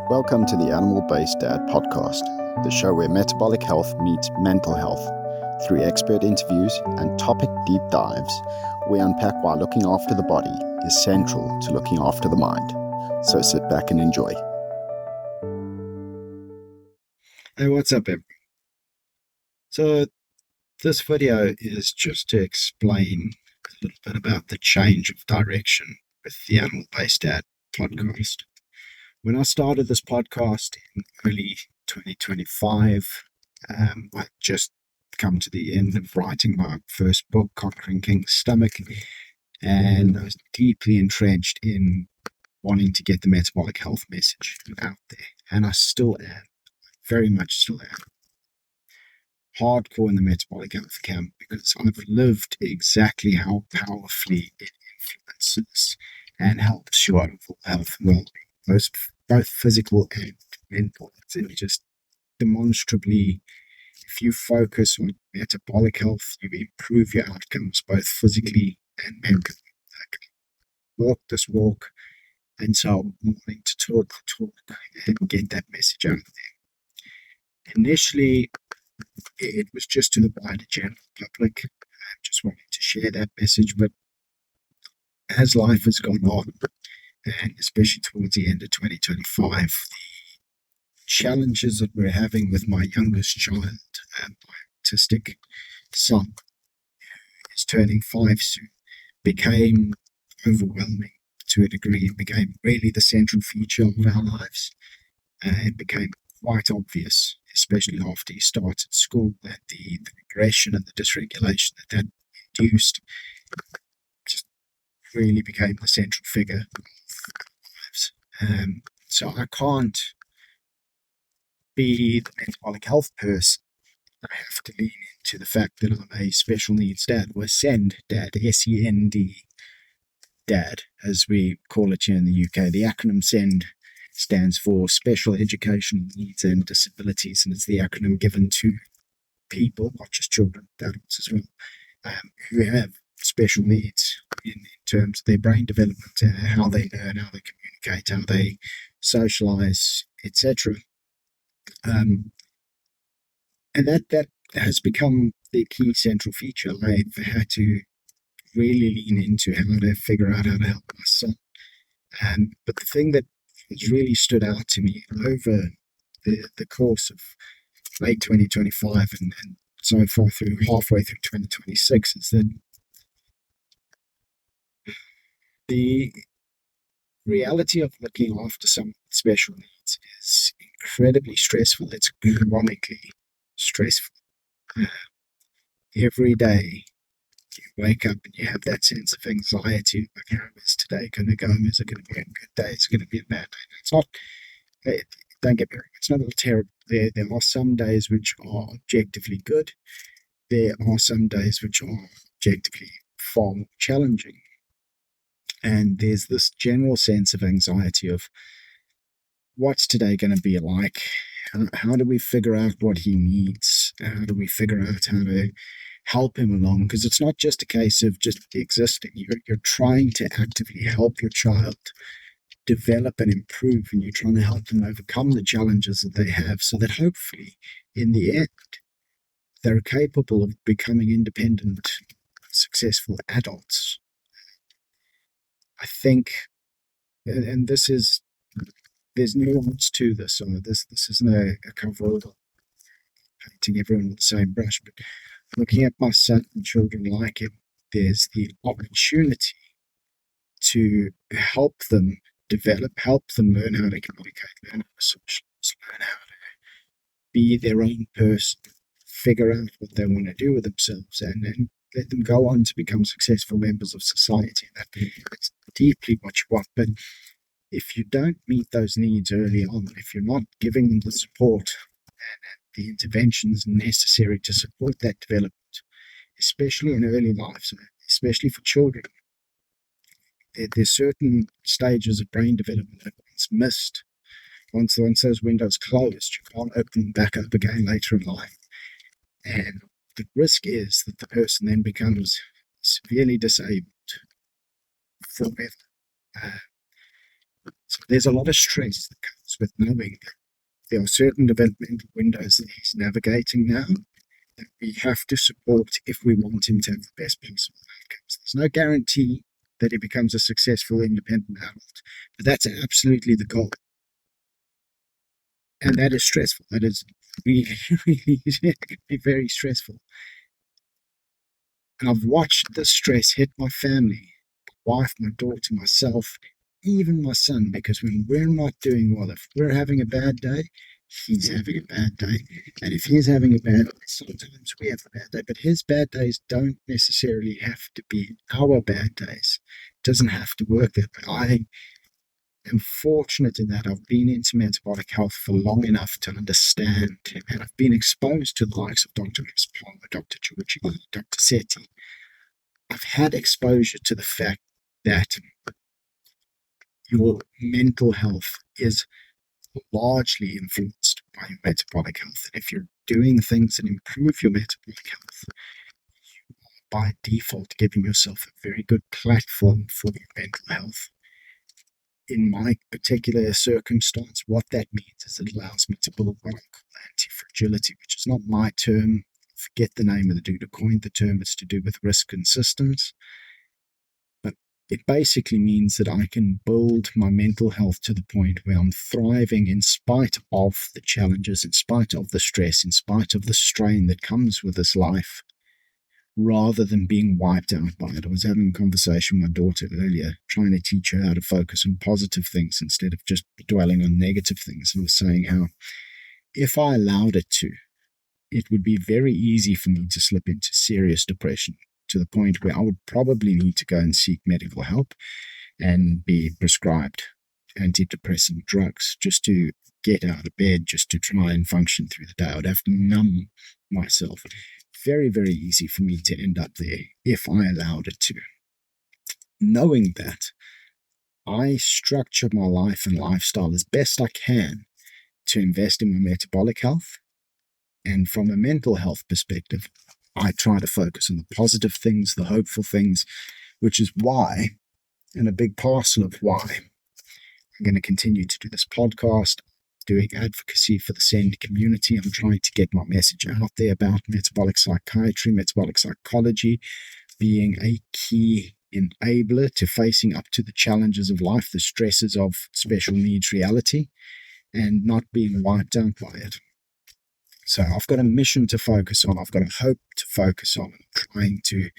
Welcome to the Animal-Based Dad podcast, the show where metabolic health meets mental health. Through expert interviews and topic deep dives, we unpack why looking after the body is central to looking after the mind. So sit back and enjoy. Hey, what's up, everyone? So this video is just to explain a little bit about the change of direction with the Animal-Based Dad podcast. When I started this podcast in early 2025, I'd just come to the end of writing my first book, Conquering King's Stomach, and I was deeply entrenched in wanting to get the metabolic health message out there, and I still am, very much still am. Hardcore in the metabolic health camp because I've lived exactly how powerfully it influences and helps your overall health and well-being, both physical and mental. It's just demonstrably, if you focus on metabolic health, you improve your outcomes both physically and mentally. Walk this walk, and so I'm wanting to talk and get that message out there. Initially, it was just to the wider general public. I just wanted to share that message, but as life has gone on, and especially towards the end of 2025, the challenges that we're having with my youngest child, my autistic son, who is turning 5 soon, became overwhelming to a degree. It became really the central feature of our lives. It became quite obvious, especially after he started school, that the regression and the dysregulation that induced just really became the central figure of our lives. So I can't be the metabolic health person. I have to lean into the fact that I'm a special needs dad, or SEND dad, S-E-N-D dad, as we call it here in the UK. The acronym SEND stands for Special Educational Needs and Disabilities, and it's the acronym given to people, not just children, adults as well, who have special needs in terms of their brain development, how they learn, how they communicate, how they socialize, etc. And that has become the key central feature. I've had to really lean into how to figure out how to help my son. But the thing that has really stood out to me over the course of late 2025 and so far through halfway through 2026 is that the reality of looking after someone with special needs is incredibly stressful. It's chronically stressful. Every day you wake up and you have that sense of anxiety, like, how is today going to go? Is it going to be a good day? Is it going to be a bad day? It's not, don't get me wrong, it's not all terrible. There are some days which are objectively good. There are some days which are objectively far more challenging. And there's this general sense of anxiety of, what's today going to be like? How do we figure out what he needs? How do we figure out how to help him along? Because it's not just a case of just existing. You're trying to actively help your child develop and improve, and you're trying to help them overcome the challenges that they have, so that hopefully in the end they're capable of becoming independent, successful adults. I think, and there's nuance to this, so this isn't a cover painting everyone with the same brush, but looking at my son and children like him, there's the opportunity to help them develop, help them learn how to communicate, learn how to socialize, learn how to be their own person, figure out what they want to do with themselves, and then let them go on to become successful members of society. That's deeply what you want. But if you don't meet those needs early on, if you're not giving them the support and the interventions necessary to support that development, especially in early life, especially for children, there's certain stages of brain development that once missed, once those windows closed, you can't open them back up again later in life. And the risk is that the person then becomes severely disabled forever. So there's a lot of stress that comes with knowing that there are certain developmental windows that he's navigating now that we have to support if we want him to have the best possible outcomes. There's no guarantee that he becomes a successful independent adult, but that's absolutely the goal. And that is stressful. That is really, really can be very stressful. And I've watched the stress hit my family, my wife, my daughter, myself, even my son, because when we're not doing well, if we're having a bad day, he's having a bad day. And if he's having a bad day, sometimes we have a bad day, but his bad days don't necessarily have to be our bad days. It doesn't have to work that way. I am fortunate in that I've been into metabolic health for long enough to understand, and I've been exposed to the likes of Dr. Palmer, Dr. Georgie, Dr. Sethi. I've had exposure to the fact that your mental health is largely influenced by your metabolic health. And if you're doing things that improve your metabolic health, you are by default giving yourself a very good platform for your mental health. In my particular circumstance, what that means is it allows me to build what I call anti-fragility, which is not my term. Forget the name of the dude who coined the term. It's to do with risk and systems. But it basically means that I can build my mental health to the point where I'm thriving in spite of the challenges, in spite of the stress, in spite of the strain that comes with this life, rather than being wiped out by it. I was having a conversation with my daughter earlier, trying to teach her how to focus on positive things instead of just dwelling on negative things. And I was saying how if I allowed it to, it would be very easy for me to slip into serious depression to the point where I would probably need to go and seek medical help and be prescribed antidepressant drugs just to get out of bed, just to try and function through the day. I would have to numb myself. Very, very easy for me to end up there if I allowed it to. Knowing that, I structure my life and lifestyle as best I can to invest in my metabolic health. And from a mental health perspective, I try to focus on the positive things, the hopeful things, which is why, and a big parcel of why, I'm going to continue to do this podcast, doing advocacy for the SEND community. I'm trying to get my message out there about metabolic psychiatry, metabolic psychology being a key enabler to facing up to the challenges of life, the stresses of special needs reality, and not being wiped out by it. So I've got a mission to focus on. I've got a hope to focus on. I'm trying to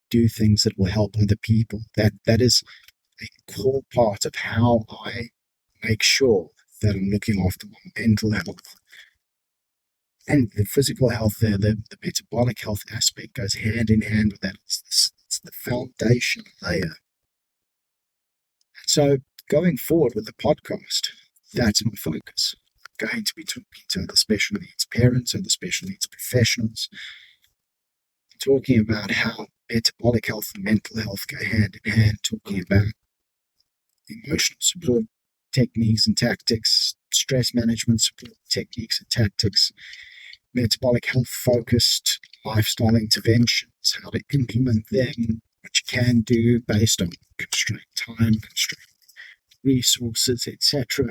do things that will help other people. That is a core part of how I make sure that I'm looking after my mental health. And the physical health there, the metabolic health aspect goes hand in hand with that. It's the foundation layer. So going forward with the podcast, that's my focus. I'm going to be talking to other special needs parents, other special needs professionals, talking about how metabolic health and mental health go hand in hand, talking about emotional support techniques and tactics, stress management support techniques and tactics, metabolic health focused lifestyle interventions, how to implement them, what you can do based on constrained time, constrained resources, etc.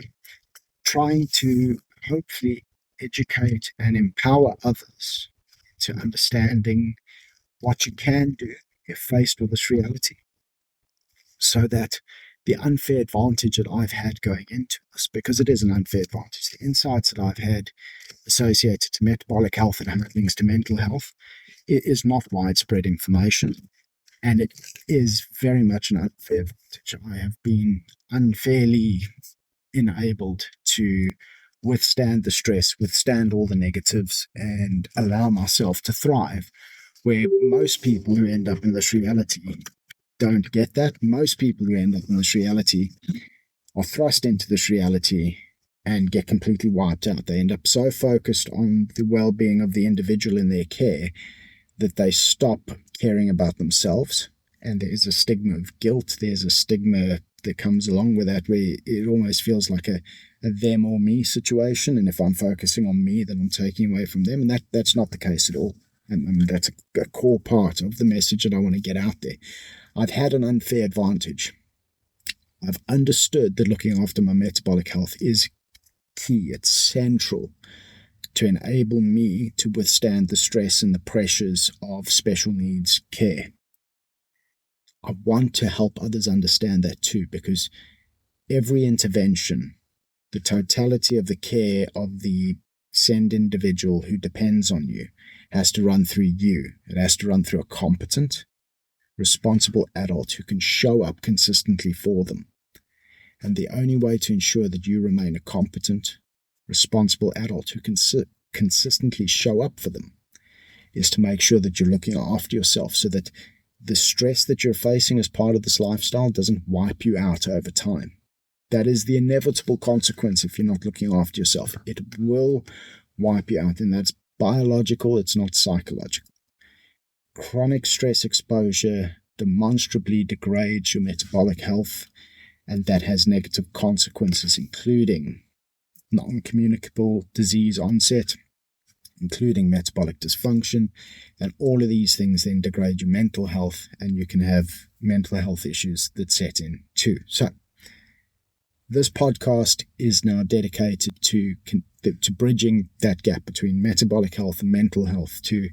Trying to hopefully educate and empower others to understanding what you can do if faced with this reality, so that the unfair advantage that I've had going into this, because it is an unfair advantage, the insights that I've had associated to metabolic health and how it links to mental health, it is not widespread information, and it is very much an unfair advantage. I have been unfairly enabled to withstand the stress, withstand all the negatives, and allow myself to thrive, where most people who end up in this reality don't get that. Most people who end up in this reality are thrust into this reality and get completely wiped out. They end up so focused on the well-being of the individual in their care that they stop caring about themselves. And there's a stigma of guilt. There's a stigma that comes along with that, where it almost feels like a them or me situation. And if I'm focusing on me, then I'm taking away from them. And that's not the case at all. And that's a core part of the message that I want to get out there. I've had an unfair advantage. I've understood that looking after my metabolic health is key. It's central to enable me to withstand the stress and the pressures of special needs care. I want to help others understand that too, because every intervention, the totality of the care of the send individual who depends on you, has to run through you. It has to run through a competent, responsible adult who can show up consistently for them. And the only way to ensure that you remain a competent, responsible adult who can consistently show up for them is to make sure that you're looking after yourself, so that the stress that you're facing as part of this lifestyle doesn't wipe you out over time. That is the inevitable consequence if you're not looking after yourself. It will wipe you out, and that's biological, it's not psychological. Chronic stress exposure demonstrably degrades your metabolic health, and that has negative consequences, including non-communicable disease onset, including metabolic dysfunction, and all of these things then degrade your mental health, and you can have mental health issues that set in too. So this podcast is now dedicated to bridging that gap between metabolic health and mental health, to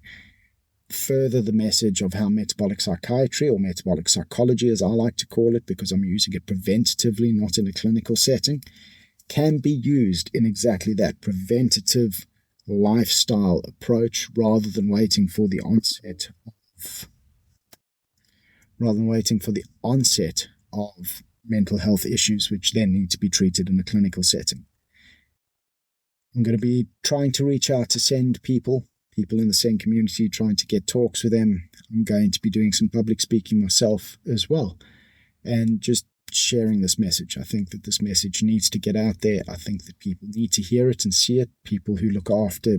further the message of how metabolic psychiatry, or metabolic psychology as I like to call it, because I'm using it preventatively, not in a clinical setting, can be used in exactly that preventative lifestyle approach, rather than waiting for the onset of mental health issues, which then need to be treated in a clinical setting. I'm going to be trying to reach out to send people in the same community, trying to get talks with them. I'm going to be doing some public speaking myself as well, and just sharing this message. I think that this message needs to get out there. I think that people need to hear it and see it. People who look after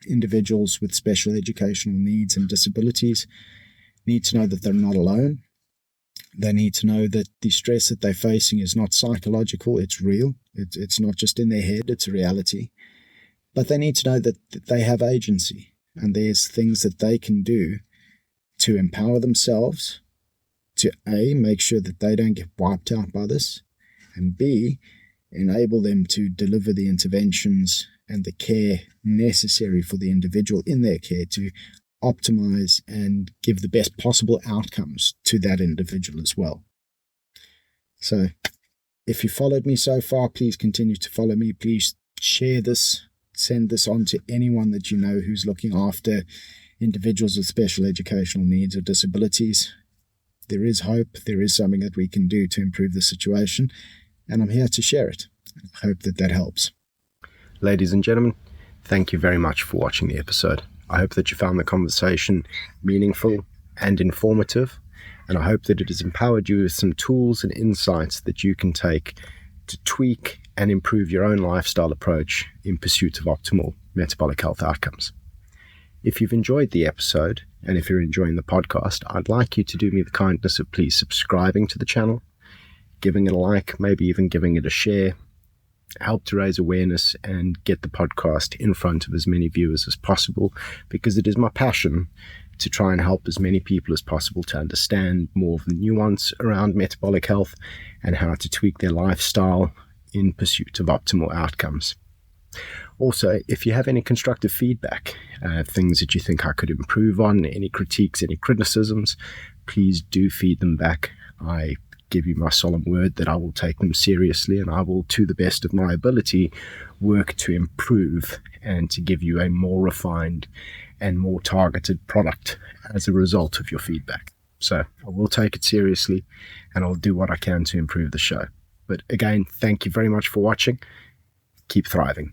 individuals with special educational needs and disabilities need to know that they're not alone. They need to know that the stress that they're facing is not psychological, it's real. It's not just in their head, it's a reality. But they need to know that they have agency, and there's things that they can do to empower themselves, to A, make sure that they don't get wiped out by this, and B, enable them to deliver the interventions and the care necessary for the individual in their care to optimize and give the best possible outcomes to that individual as well. So if you followed me so far, please continue to follow me. Please share this, send this on to anyone that you know who's looking after individuals with special educational needs or disabilities. There is hope. There is something that we can do to improve the situation, and I'm here to share it. I hope that helps. Ladies and gentlemen, thank you very much for watching the episode. I hope that you found the conversation meaningful and informative, and I hope that it has empowered you with some tools and insights that you can take to tweak and improve your own lifestyle approach in pursuit of optimal metabolic health outcomes. If you've enjoyed the episode, and if you're enjoying the podcast, I'd like you to do me the kindness of please subscribing to the channel, giving it a like, maybe even giving it a share. Help to raise awareness and get the podcast in front of as many viewers as possible, because it is my passion to try and help as many people as possible to understand more of the nuance around metabolic health and how to tweak their lifestyle in pursuit of optimal outcomes. Also, if you have any constructive feedback, things that you think I could improve on, any critiques, any criticisms, please do feed them back. I give you my solemn word that I will take them seriously, and I will, to the best of my ability, work to improve and to give you a more refined and more targeted product as a result of your feedback. So I will take it seriously, and I'll do what I can to improve the show. But again, thank you very much for watching. Keep thriving.